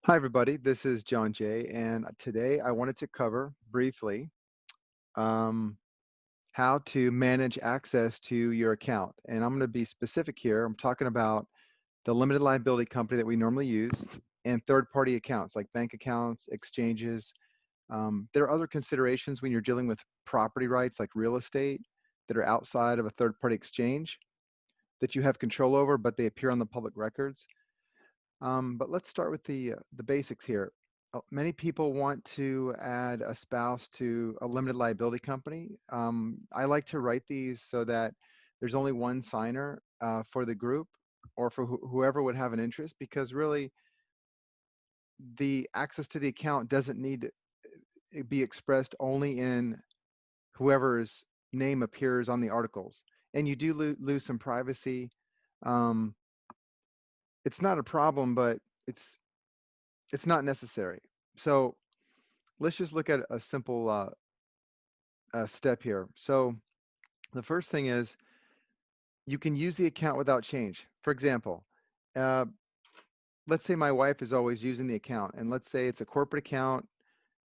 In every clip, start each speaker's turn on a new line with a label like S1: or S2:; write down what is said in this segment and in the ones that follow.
S1: Hi, everybody. This is John Jay, and today I wanted to cover briefly um, how to manage access to your account. And I'm going to be specific here. I'm talking about the limited liability company that we normally use and third-party accounts like bank accounts, exchanges. There are other considerations when you're dealing with property rights like real estate that are outside of a third-party exchange that you have control over, but they appear on the public records. But let's start with the basics here. Many people want to add a spouse to a limited liability company. I like to write these so that there's only one signer for the group or for whoever would have an interest, because really the access to the account doesn't need to be expressed only in whoever's name appears on the articles. And you do lose some privacy. Um, it's not a problem, but it's it's not necessary. So let's just look at a simple step here. So the first thing is you can use the account without change. For example, uh, let's say my wife is always using the account, and let's say it's a corporate account.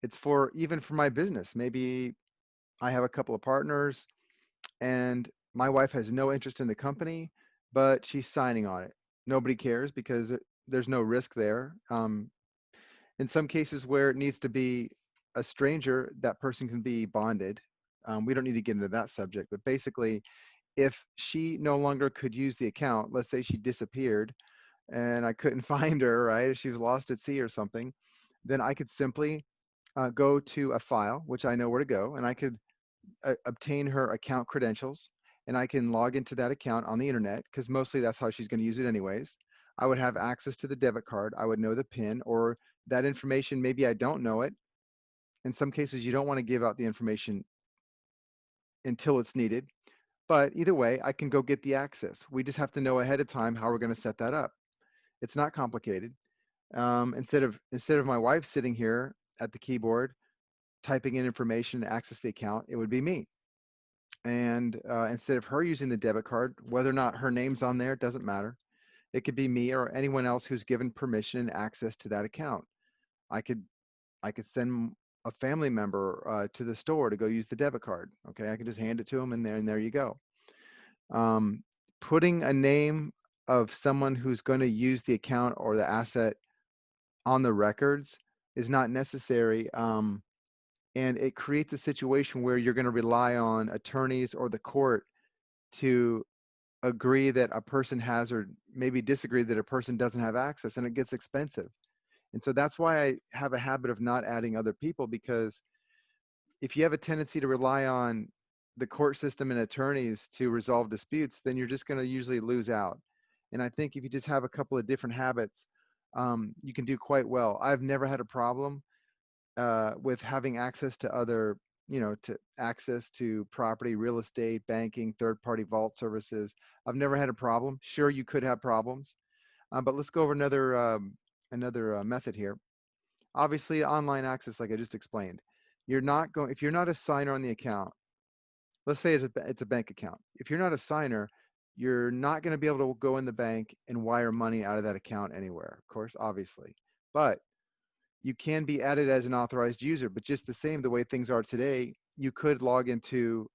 S1: It's for even for my business. Maybe I have a couple of partners, and my wife has no interest in the company, but she's signing on it. Nobody cares because there's no risk there. In some cases where it needs to be a stranger, that person can be bonded. We don't need to get into that subject, but basically, if she no longer could use the account, let's say she disappeared and I couldn't find her, right? If she was lost at sea or something, then I could simply go to a file, which I know where to go, and I could obtain her account credentials, and I can log into that account on the internet because mostly that's how she's going to use it anyways. I would have access to the debit card. I would know the PIN or that information. Maybe I don't know it. In some cases, you don't want to give out the information until it's needed. But either way, I can go get the access. We just have to know ahead of time how we're going to set that up. It's not complicated. Instead of my wife sitting here at the keyboard typing in information to access the account, it would be me. And instead of her using the debit card, whether or not her name's on there, it doesn't matter. It could be me or anyone else who's given permission and access to that account. I could I could send a family member to the store to go use the debit card. Okay, I can just hand it to them, and there you go. Um, Putting a name of someone who's going to use the account or the asset on the records is not necessary. And it creates a situation where you're going to rely on attorneys or the court to agree that a person has or maybe disagree that a person doesn't have access, and it gets expensive. And so that's why I have a habit of not adding other people, because if you have a tendency to rely on the court system and attorneys to resolve disputes, then you're just going to usually lose out. And I think if you just have a couple of different habits, you can do quite well. I've never had a problem with having access to other, to access to property, real estate, banking, third-party vault services. I've never had a problem. Sure, you could have problems, but let's go over another method here. Obviously, online access, like I just explained, you're not going if you're not a signer on the account. Let's say it's a bank account. If you're not a signer, you're not going to be able to go in the bank and wire money out of that account anywhere, of course, obviously. But you can be added as an authorized user, but just the same, the way things are today, you could log into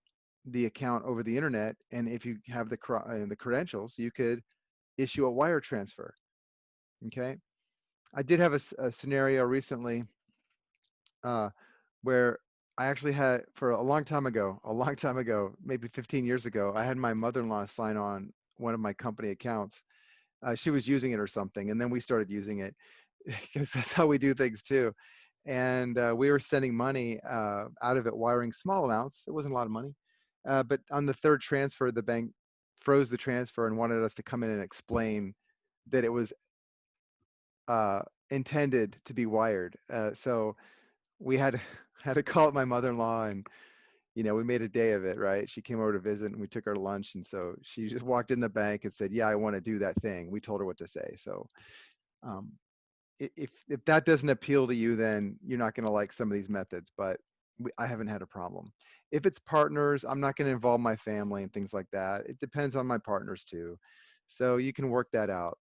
S1: the account over the internet, and if you have the credentials, you could issue a wire transfer. Okay, I did have a scenario recently uh, where I actually had, for a long time ago, maybe 15 years ago, I had my mother-in-law sign on one of my company accounts. She was using it or something, and then we started using it because that's how we do things too. And we were sending money out of it, wiring small amounts. It wasn't a lot of money. But on the third transfer, the bank froze the transfer and wanted us to come in and explain that it was uh, intended to be wired. So we had had to call up my mother-in-law, and we made a day of it, right? She came over to visit, and we took her to lunch, and so she just walked in the bank and said, "Yeah, I want to do that thing." We told her what to say. So um, if that doesn't appeal to you, then you're not going to like some of these methods. But I haven't had a problem. If it's partners, I'm not going to involve my family and things like that. It depends on my partners too, so you can work that out.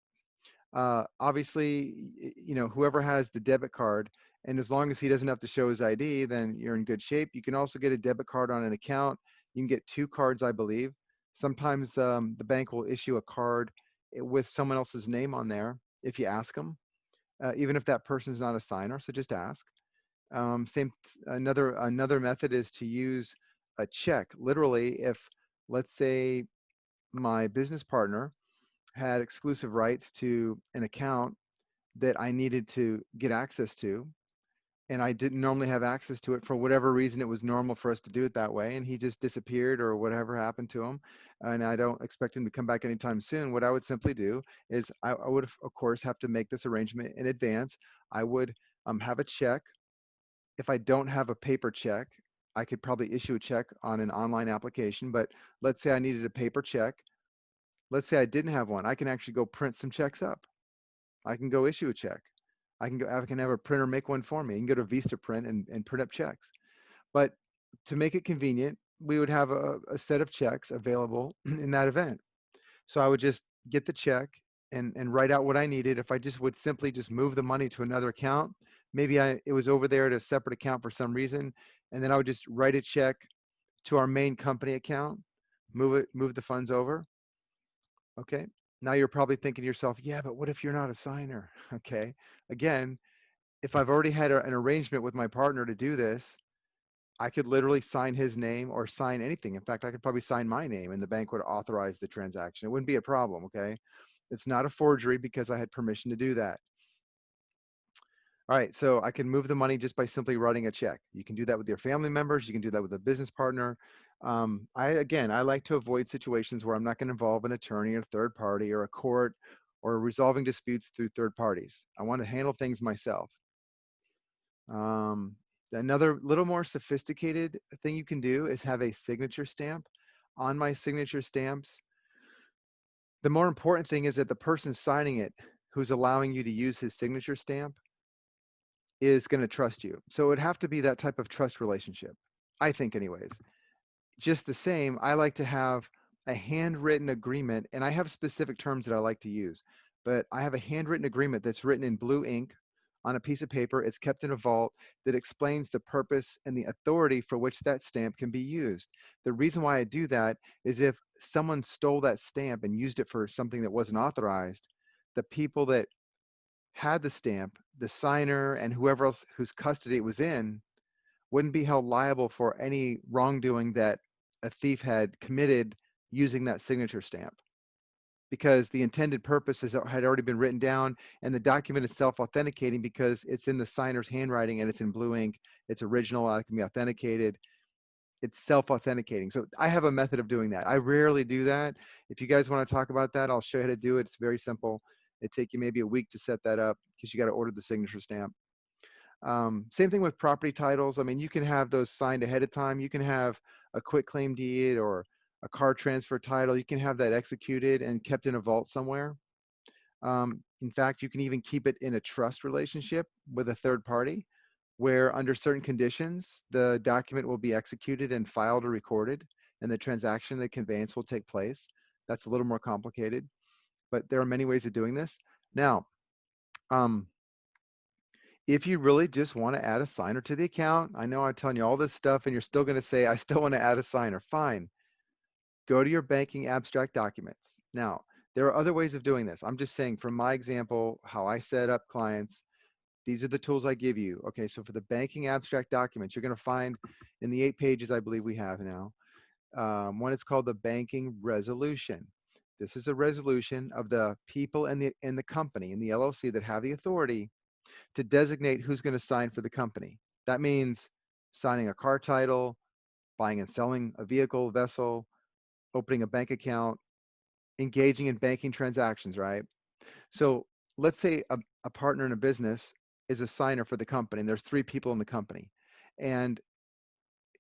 S1: Obviously, whoever has the debit card, and as long as he doesn't have to show his ID, then you're in good shape. You can also get a debit card on an account. You can get 2 cards, I believe. Sometimes the bank will issue a card with someone else's name on there if you ask them, even if that person is not a signer. So just ask. Same. Another method is to use a check. Literally, if let's say my business partner had exclusive rights to an account that I needed to get access to, and I didn't normally have access to it for whatever reason. It was normal for us to do it that way, and he just disappeared or whatever happened to him, and I don't expect him to come back anytime soon. What I would simply do is I would, of course, have to make this arrangement in advance. I would have a check. If I don't have a paper check, I could probably issue a check on an online application, but let's say I needed a paper check. Let's say I didn't have one. I can actually go print some checks up. I can go issue a check. I can have a printer make one for me. You can go to VistaPrint and print up checks. But to make it convenient, we would have a set of checks available in that event. So I would just get the check and write out what I needed. If I just would simply just move the money to another account, maybe it was over there at a separate account for some reason, and then I would just write a check to our main company account, move the funds over. Okay. Now you're probably thinking to yourself, yeah, but what if you're not a signer? Okay. Again, if I've already had an arrangement with my partner to do this, I could literally sign his name or sign anything. In fact, I could probably sign my name and the bank would authorize the transaction. It wouldn't be a problem. Okay. It's not a forgery because I had permission to do that. All right, so I can move the money just by simply writing a check. You can do that with your family members. You can do that with a business partner. I like to avoid situations where I'm not going to involve an attorney or third party or a court or resolving disputes through third parties. I want to handle things myself. Another little more sophisticated thing you can do is have a signature stamp. On my signature stamps, the more important thing is that the person signing it, who's allowing you to use his signature stamp, is going to trust you. So it would have to be that type of trust relationship, I think, anyways. Just the same, I like to have a handwritten agreement, and I have specific terms that I like to use, but I have a handwritten agreement that's written in blue ink on a piece of paper. It's kept in a vault that explains the purpose and the authority for which that stamp can be used. The reason why I do that is if someone stole that stamp and used it for something that wasn't authorized, the people that had the stamp, the signer, and whoever else whose custody it was in, wouldn't be held liable for any wrongdoing that a thief had committed using that signature stamp, because the intended purpose had already been written down, and the document is self-authenticating because it's in the signer's handwriting and it's in blue ink. It's original. It can be authenticated. It's self-authenticating. So I have a method of doing that. I rarely do that. If you guys want to talk about that, I'll show you how to do it. It's very simple. It'd take you maybe a week to set that up because you got to order the signature stamp. Same thing with property titles. I mean, you can have those signed ahead of time. You can have a quitclaim deed or a car transfer title. You can have that executed and kept in a vault somewhere. In fact, you can even keep it in a trust relationship with a third party, where under certain conditions, the document will be executed and filed or recorded, and the transaction, the conveyance will take place. That's a little more complicated, but there are many ways of doing this. Now, if you really just want to add a signer to the account, I know I'm telling you all this stuff and you're still going to say, I still want to add a signer. Fine. Go to your banking abstract documents. Now, there are other ways of doing this. I'm just saying from my example, how I set up clients, these are the tools I give you. Okay, so for the banking abstract documents, you're going to find in the 8 pages I believe we have now, one is called the banking resolution. This is a resolution of the people in the company, in the LLC, that have the authority to designate who's going to sign for the company. That means signing a car title, buying and selling a vehicle, vessel, opening a bank account, engaging in banking transactions, right? So let's say a partner in a business is a signer for the company, and there's 3 people in the company. And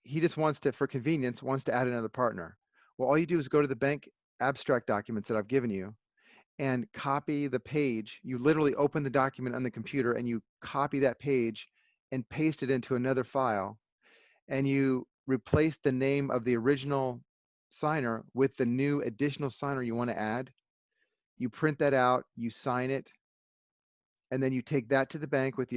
S1: he just wants to, for convenience, wants to add another partner. Well, all you do is go to the bank abstract documents that I've given you and copy the page. You literally open the document on the computer and you copy that page and paste it into another file, and you replace the name of the original signer with the new additional signer you want to add. You print that out, you sign it, and then you take that to the bank with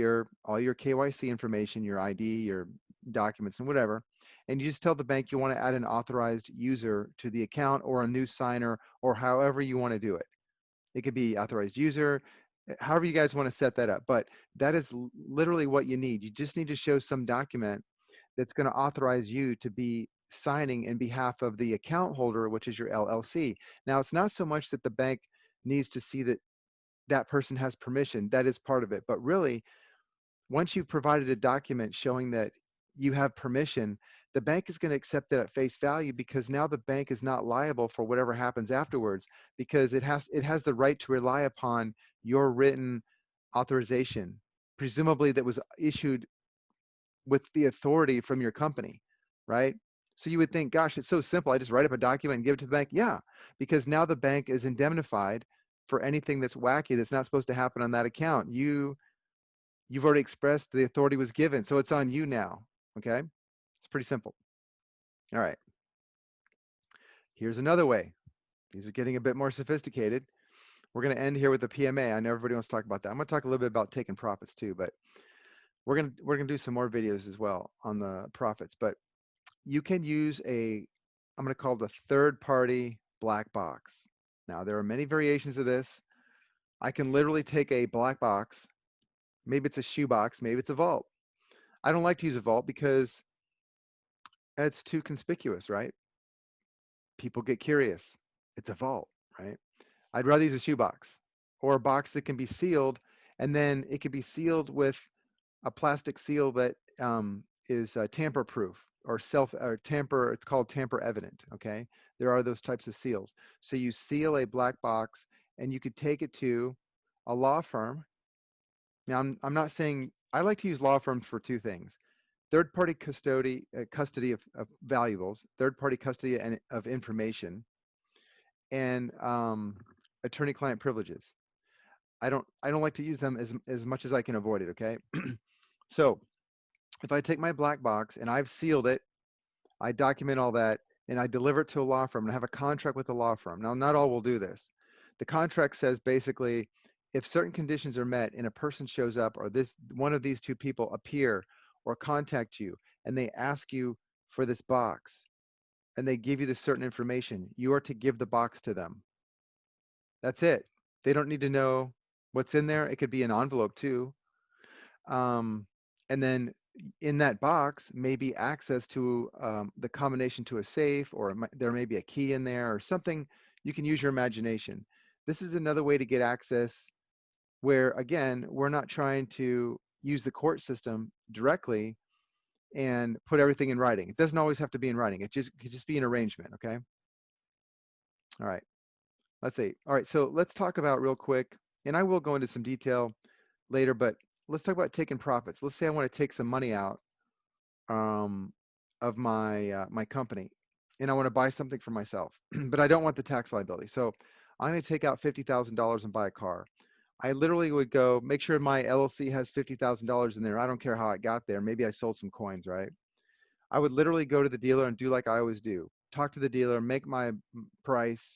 S1: all your KYC information, your ID, your documents, and whatever, and you just tell the bank you want to add an authorized user to the account or a new signer or however you want to do it. It could be authorized user, however you guys want to set that up. But that is literally what you need. You just need to show some document that's going to authorize you to be signing in behalf of the account holder, which is your LLC. Now, it's not so much that the bank needs to see that that person has permission. That is part of it. But really, once you've provided a document showing that you have permission, the bank is going to accept that at face value, because now the bank is not liable for whatever happens afterwards, because it has the right to rely upon your written authorization, presumably that was issued with the authority from your company, right? So you would think, gosh, it's so simple. I just write up a document and give it to the bank. Yeah, because now the bank is indemnified for anything that's wacky that's not supposed to happen on that account. You've already expressed the authority was given, so it's on you now. Okay, it's pretty simple. All right, here's another way. These are getting a bit more sophisticated. We're going to end here with the PMA. I know everybody wants to talk about that. I'm going to talk a little bit about taking profits too, but we're going to do some more videos as well on the profits. But you can use I'm going to call it a third-party black box. Now, there are many variations of this. I can literally take a black box, maybe it's a shoebox, maybe it's a vault. I don't like to use a vault because it's too conspicuous, right? People get curious. It's a vault, right? I'd rather use a shoebox or a box that can be sealed, and then it can be sealed with a plastic seal that is tamper-proof or tamper. It's called tamper-evident. Okay, there are those types of seals. So you seal a black box, and you could take it to a law firm. Now, I'm not saying I like to use law firms for two things: third-party custody of valuables, third-party custody of information, and attorney-client privileges. I don't like to use them as much as I can avoid it. Okay, so if I take my black box and I've sealed it, I document all that, and I deliver it to a law firm and I have a contract with the law firm. Now, not all will do this. The contract says basically, if certain conditions are met and a person shows up, or one of these two people appear or contact you and they ask you for this box and they give you this certain information, you are to give the box to them. That's it. They don't need to know what's in there. It could be an envelope too. And then in that box may be access to the combination to a safe, or there may be a key in there or something. You can use your imagination. This is another way to get access where, again, we're not trying to use the court system directly and put everything in writing. It doesn't always have to be in writing. It could just be an arrangement, okay? All right, let's see. All right, so let's talk about real quick, and I will go into some detail later, but let's talk about taking profits. Let's say I want to take some money out of my company, and I want to buy something for myself, but I don't want the tax liability. So I'm going to take out $50,000 and buy a car. I literally would go make sure my LLC has $50,000 in there. I don't care how it got there. Maybe I sold some coins, right? I would literally go to the dealer and do like I always do. Talk to the dealer, make my price,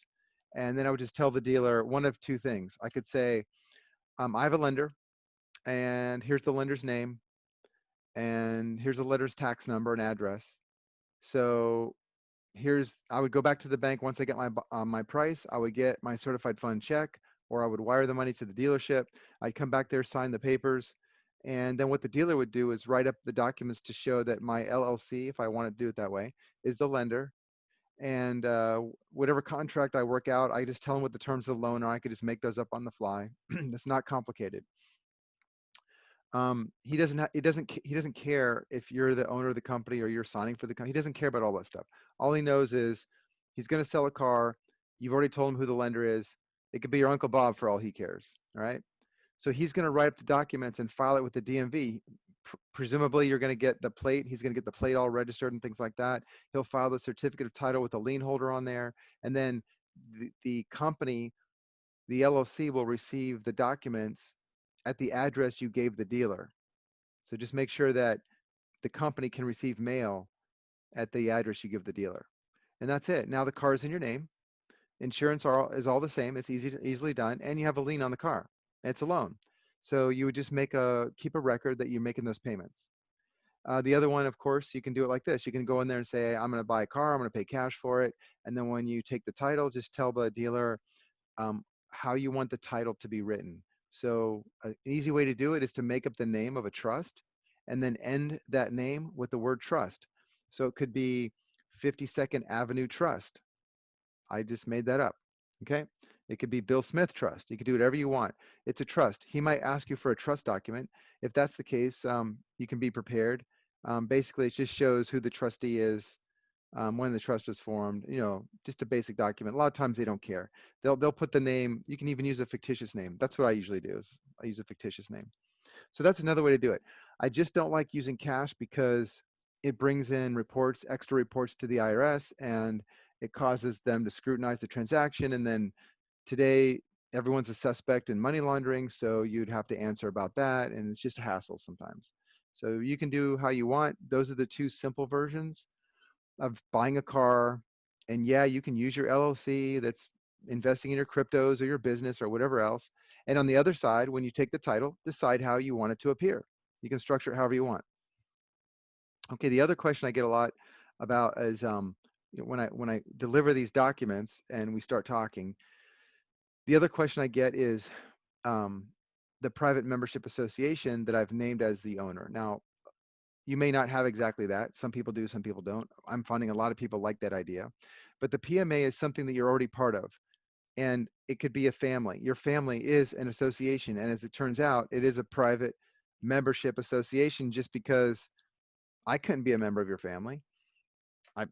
S1: and then I would just tell the dealer one of two things. I could say, I have a lender, and here's the lender's name, and here's the lender's tax number and address. So I would go back to the bank once I get my price. I would get my certified fund check, or I would wire the money to the dealership. I'd come back there, sign the papers, and then what the dealer would do is write up the documents to show that my LLC, if I want to do it that way, is the lender. And whatever contract I work out, I just tell them what the terms of the loan are. I could just make those up on the fly. That's not complicated. He doesn't care if you're the owner of the company or you're signing for the company. He doesn't care about all that stuff. All he knows is he's going to sell a car. You've already told him who the lender is. It could be your Uncle Bob for all he cares. All right. So he's going to write up the documents and file it with the DMV. Presumably you're going to get the plate. He's going to get the plate all registered and things like that. He'll file the certificate of title with the lien holder on there. And then the company, the LLC, will receive the documents at the address you gave the dealer. So just make sure that the company can receive mail at the address you give the dealer. And that's it. Now the car is in your name. Insurance is all the same. It's easily done. And you have a lien on the car. It's a loan. So you would just keep a record that you're making those payments. The other one, of course, you can do it like this. You can go in there and say, I'm going to buy a car, I'm going to pay cash for it. And then when you take the title, just tell the dealer how you want the title to be written. So an easy way to do it is to make up the name of a trust and then end that name with the word trust. So it could be 52nd Avenue Trust. I just made that up. Okay. It could be Bill Smith Trust. You can do whatever you want. It's a trust. He might ask you for a trust document. If that's the case, you can be prepared. Basically, it just shows who the trustee is, when the trust was formed, just a basic document. A lot of times they don't care. They'll put the name. You can even use a fictitious name. That's what I usually do, is I use a fictitious name. So that's another way to do it. I just don't like using cash because it brings in reports, extra reports to the IRS, and it causes them to scrutinize the transaction. And then today, everyone's a suspect in money laundering, so you'd have to answer about that, and it's just a hassle sometimes. So you can do how you want. Those are the two simple versions of buying a car. And yeah, you can use your LLC that's investing in your cryptos or your business or whatever else. And on the other side, when you take the title, decide how you want it to appear. You can structure it however you want. Okay, the other question I get a lot about is when I deliver these documents and we start talking, the other question I get is um, the private membership association that I've named as the owner. Now, you may not have exactly that. Some people do, some people don't. I'm finding a lot of people like that idea. But the PMA is something that you're already part of. And it could be a family. Your family is an association. And as it turns out, it is a private membership association just because I couldn't be a member of your family.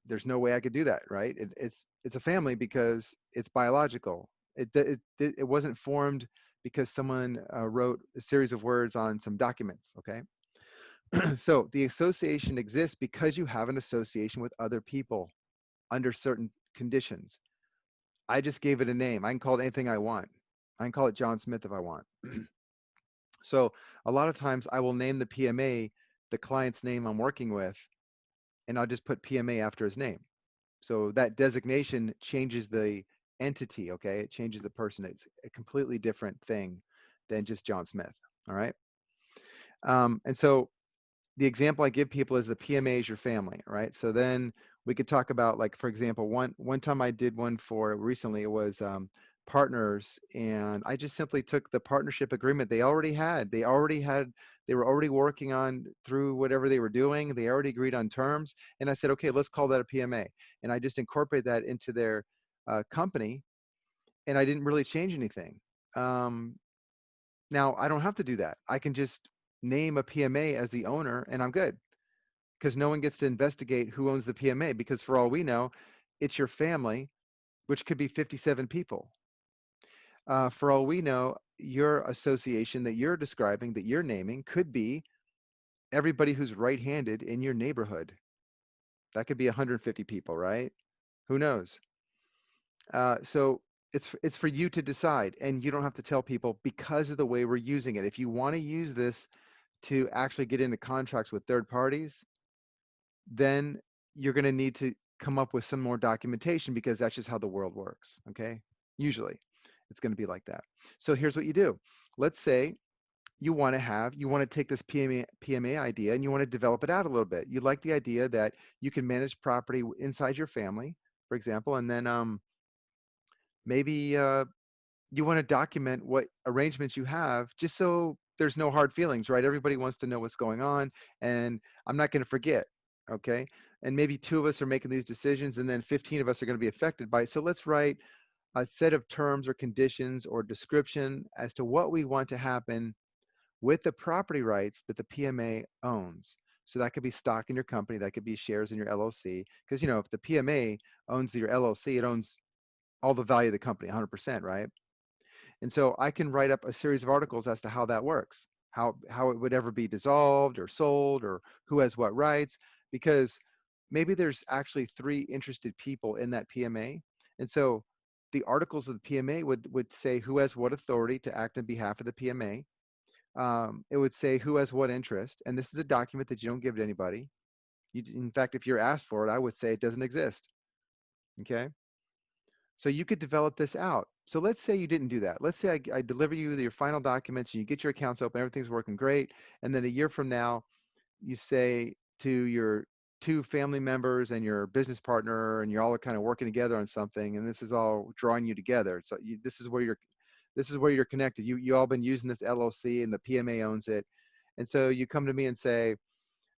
S1: There's no way I could do that, right? It's a family because it's biological. It wasn't formed because someone wrote a series of words on some documents, okay? So the association exists because you have an association with other people under certain conditions. I just gave it a name. I can call it anything I want. I can call it John Smith if I want. So a lot of times I will name the PMA the client's name I'm working with, and I'll just put PMA after his name. So that designation changes the entity, okay? It changes the person. It's a completely different thing than just John Smith, all right? And so the example I give people is the PMA is your family, right? So then we could talk about, like, for example, one time I did one for recently, it was partners, and I just simply took the partnership agreement they already had. They were already working on through whatever they were doing. They already agreed on terms, and I said, okay, let's call that a PMA, and I just incorporate that into their company, and I didn't really change anything. Um, Now I don't have to do that. I can just name a PMA as the owner, and I'm good, because no one gets to investigate who owns the PMA, because for all we know, it's your family, which could be 57 people. For all we know, your association that you're describing, that you're naming, could be everybody who's right-handed in your neighborhood. That could be 150 people, right? Who knows? So it's for you to decide, and you don't have to tell people because of the way we're using it. If you want to use this to actually get into contracts with third parties, then you're going to need to come up with some more documentation, because that's just how the world works, okay? Usually it's going to be like that. So here's what you do. Let's say you want to take this PMA idea and you want to develop it out a little bit. You like the idea that you can manage property inside your family, for example, and then maybe you want to document what arrangements you have, just so there's no hard feelings, right? Everybody wants to know what's going on, and I'm not going to forget, okay? And maybe 2 of us are making these decisions, and then 15 of us are going to be affected by it. So let's write a set of terms or conditions or description as to what we want to happen with the property rights that the PMA owns. So that could be stock in your company, that could be shares in your LLC, because if the PMA owns your LLC, it owns all the value of the company, 100%, right? And so I can write up a series of articles as to how that works, how it would ever be dissolved or sold, or who has what rights, because maybe there's actually 3 interested people in that PMA. And so the articles of the PMA would say who has what authority to act on behalf of the PMA. It would say who has what interest. And this is a document that you don't give to anybody. In fact, if you're asked for it, I would say it doesn't exist. Okay. So you could develop this out. So let's say you didn't do that. Let's say I deliver you your final documents and you get your accounts open, everything's working great. And then a year from now, you say to your two family members and your business partner, and you're all kind of working together on something, and this is all drawing you together. So this is where you're connected. You all been using this LLC, and the PMA owns it. And so you come to me and say,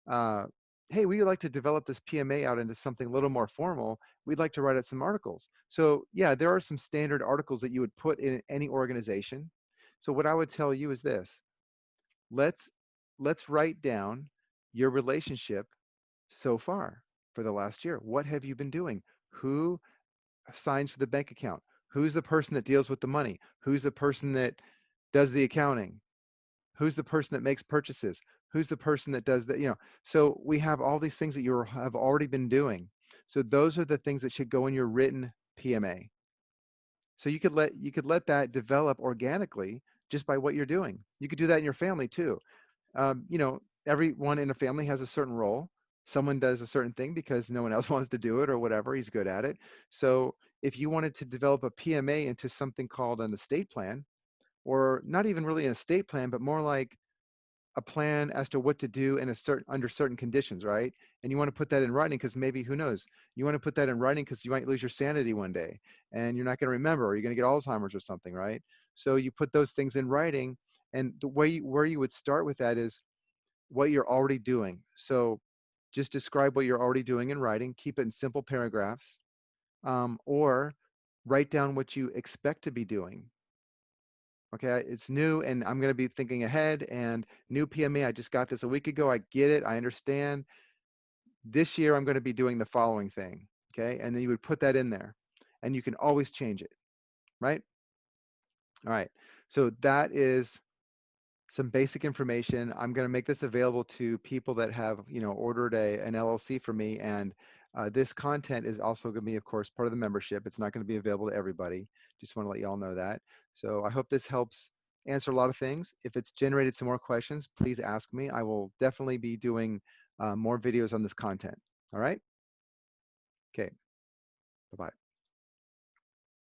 S1: uh, hey, we would like to develop this PMA out into something a little more formal. We'd like to write out some articles. So yeah, there are some standard articles that you would put in any organization. So what I would tell you is this: let's let's write down your relationship so far for the last year. What have you been doing? Who signs for the bank account? Who's the person that deals with the money? Who's the person that does the accounting? Who's the person that makes purchases? Who's the person that does that? So we have all these things that you have already been doing. So those are the things that should go in your written PMA. So you could let that develop organically just by what you're doing. You could do that in your family too. Everyone in a family has a certain role. Someone does a certain thing because no one else wants to do it or whatever. He's good at it. So if you wanted to develop a PMA into something called an estate plan, or not even really an estate plan, but more like a plan as to what to do in under certain conditions, right? And you want to put that in writing because maybe, who knows, you want to put that in writing because you might lose your sanity one day and you're not going to remember, or you're going to get Alzheimer's or something, right? So you put those things in writing, and the way where you would start with that is what you're already doing. So just describe what you're already doing in writing, keep it in simple paragraphs, or write down what you expect to be doing. Okay, it's new and I'm going to be thinking ahead, and new PMA. I just got this a week ago. I get it. I understand. This year I'm going to be doing the following thing. Okay, and then you would put that in there, and you can always change it, right? All right. So that is some basic information. I'm going to make this available to people that have, ordered an LLC for me. And this content is also going to be, of course, part of the membership. It's not going to be available to everybody. Just want to let you all know that. So I hope this helps answer a lot of things. If it's generated some more questions, please ask me. I will definitely be doing more videos on this content. All right. Okay. Bye-bye.